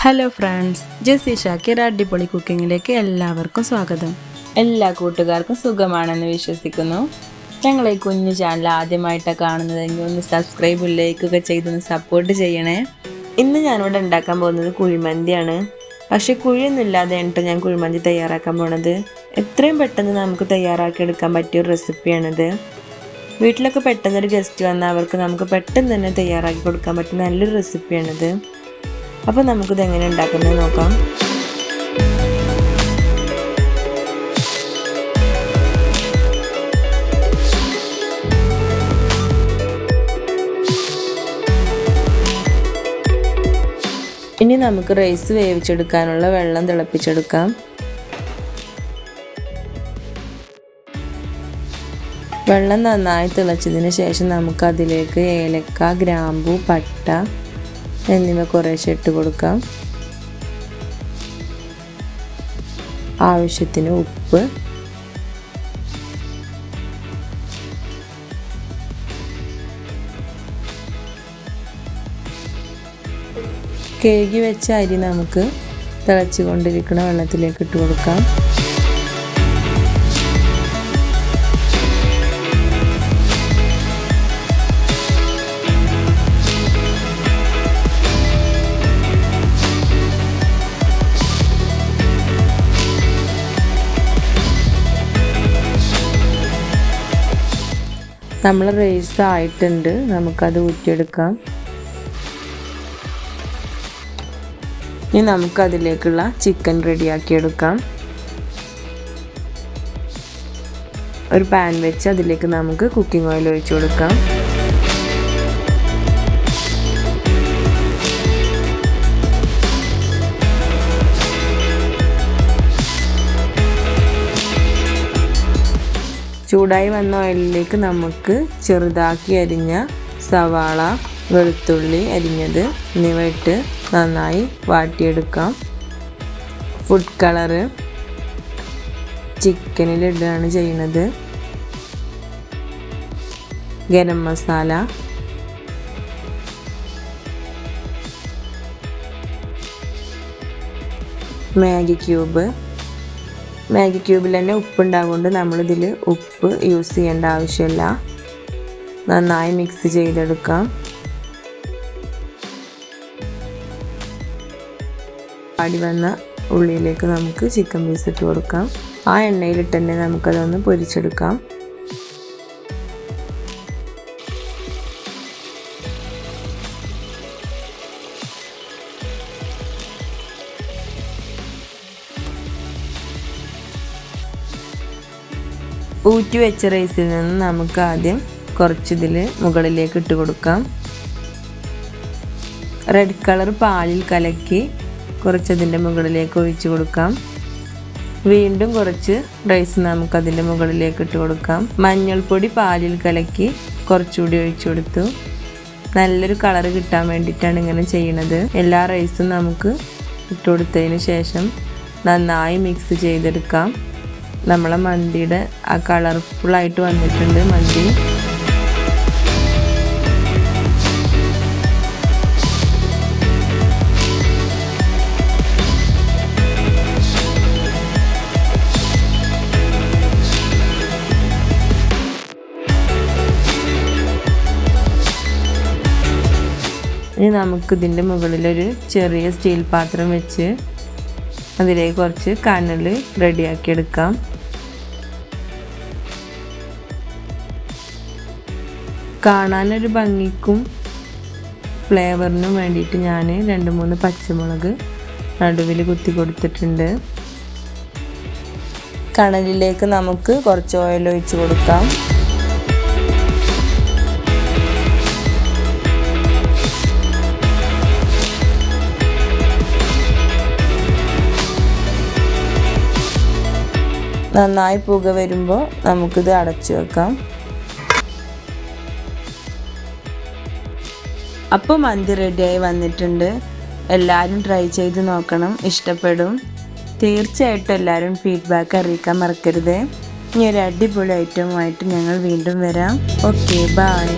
Hello friends, ജസി ഷാക്കിർ അടിപൊളി കുക്കിങ്ങിലേക്ക് എല്ലാവർക്കും സ്വാഗതം. എല്ലാ കൂട്ടുകാർക്കും സുഖമാണെന്ന് വിശ്വസിക്കുന്നു. ഞങ്ങളെ കുഞ്ഞു ചാനൽ ആദ്യമായിട്ടാണ് കാണുന്നതെങ്കിൽ ഒന്ന് സബ്സ്ക്രൈബ് ലൈക്കൊക്കെ ചെയ്തൊന്ന് സപ്പോർട്ട് ചെയ്യണേ. ഇന്ന് ഞാനിവിടെ ഉണ്ടാക്കാൻ പോകുന്നത് കുഴിമന്തിയാണ്. പക്ഷേ കുഴിയൊന്നും ഇല്ലാതെയാണ് ഞാൻ കുഴിമന്തി തയ്യാറാക്കാൻ പോണത്. എത്രയും പെട്ടെന്ന് നമുക്ക് തയ്യാറാക്കി എടുക്കാൻ പറ്റിയ ഒരു റെസിപ്പിയാണിത്. വീട്ടിലൊക്കെ പെട്ടെന്നൊരു ഗസ്റ്റ് വന്നാൽ അവർക്ക് നമുക്ക് പെട്ടെന്ന് തന്നെ തയ്യാറാക്കി കൊടുക്കാൻ പറ്റുന്ന നല്ലൊരു റെസിപ്പിയാണിത്. അപ്പോൾ നമുക്കിത് എങ്ങനെ ഉണ്ടാക്കുന്നത് നോക്കാം. ഇനി നമുക്ക് റൈസ് വേവിച്ചെടുക്കാനുള്ള വെള്ളം തിളപ്പിച്ചെടുക്കാം. വെള്ളം നന്നായി തിളച്ചതിന് ശേഷം നമുക്കതിലേക്ക് ഏലക്ക, ഗ്രാമ്പു, പട്ട എന്നിവ കുറേശ്ശെ ഇട്ട് കൊടുക്കാം. ആവശ്യത്തിന് ഉപ്പ്, കഴുകി വെച്ച അരി നമുക്ക് തിളച്ചുകൊണ്ടിരിക്കുന്ന വെള്ളത്തിലേക്ക് ഇട്ട് കൊടുക്കാം. നമ്മൾ റൈസ് ആയിട്ടുണ്ട്, നമുക്കത് ഊറ്റിയെടുക്കാം. ഇനി നമുക്കതിലേക്കുള്ള ചിക്കൻ റെഡിയാക്കിയെടുക്കാം. ഒരു പാൻ വെച്ച് അതിലേക്ക് നമുക്ക് കുക്കിംഗ് ഓയിൽ ഒഴിച്ചു കൊടുക്കാം. ചൂടായി വന്ന ഓയിലിലേക്ക് നമുക്ക് ചെറുതാക്കി അരിഞ്ഞ സവാള, വെളുത്തുള്ളി അരിഞ്ഞത് എന്നിവ ഇട്ട് നന്നായി വാട്ടിയെടുക്കാം. ഫുഡ് കളറ് ചിക്കനിലിടുകയാണ് ചെയ്യുന്നത്. ഗരം മസാല, മാഗി ക്യൂബിൽ തന്നെ ഉപ്പുണ്ടാകുകൊണ്ട് നമ്മളിതിൽ ഉപ്പ് യൂസ് ചെയ്യേണ്ട ആവശ്യമില്ല. നന്നായി മിക്സ് ചെയ്തെടുക്കാം. വാടി വന്ന ഉള്ളിയിലേക്ക് നമുക്ക് ചിക്കൻ പീസ് ഇട്ട് കൊടുക്കാം. ആ എണ്ണയിലിട്ട് തന്നെ നമുക്കതൊന്ന് പൊരിച്ചെടുക്കാം. ഊറ്റി വെച്ച റൈസിൽ നിന്ന് നമുക്ക് ആദ്യം കുറച്ചിതിൽ മുകളിലേക്ക് ഇട്ട് കൊടുക്കാം. റെഡ് കളർ പാലിൽ കലക്കി കുറച്ചതിൻ്റെ മുകളിലേക്ക് ഒഴിച്ചു കൊടുക്കാം. വീണ്ടും കുറച്ച് റൈസ് നമുക്കതിൻ്റെ മുകളിലേക്ക് ഇട്ട് കൊടുക്കാം. മഞ്ഞൾപ്പൊടി പാലിൽ കലക്കി കുറച്ചുകൂടി ഒഴിച്ചു കൊടുത്തു. നല്ലൊരു കളറ് കിട്ടാൻ വേണ്ടിയിട്ടാണ് ഇങ്ങനെ ചെയ്യുന്നത്. എല്ലാ റൈസും നമുക്ക് ഇട്ട് കൊടുത്തതിന് ശേഷം നന്നായി മിക്സ് ചെയ്തെടുക്കാം. നമ്മളെ മന്തിയുടെ ആ കളർഫുള്ളായിട്ട് വന്നിട്ടുണ്ട് മന്തി. ഇനി നമുക്കിതിൻ്റെ മുകളിലൊരു ചെറിയ സ്റ്റീൽ പാത്രം വെച്ച് അതിലേക്ക് കുറച്ച് കനൽ റെഡിയാക്കിയെടുക്കാം. കാണാനൊരു ഭംഗിക്കും ഫ്ലേവറിനും വേണ്ടിയിട്ട് ഞാൻ 2-3 പച്ചമുളക് നടുവിൽ കുത്തി കൊടുത്തിട്ടുണ്ട്. കനലിലേക്ക് നമുക്ക് കുറച്ച് ഓയിൽ ഒഴിച്ച് കൊടുക്കാം. നന്നായി പുക വരുമ്പോൾ നമുക്കിത് അടച്ചു വെക്കാം. അപ്പോൾ മന്തി റെഡിയായി വന്നിട്ടുണ്ട്. എല്ലാവരും ട്രൈ ചെയ്ത് നോക്കണം, ഇഷ്ടപ്പെടും. തീർച്ചയായിട്ടും എല്ലാവരും ഫീഡ്ബാക്ക് അറിയിക്കാൻ മറക്കരുത്. ഇനി ഒരു അടിപൊളി ഐറ്റവുമായിട്ട് ഞങ്ങൾ വീണ്ടും വരാം. Okay, by.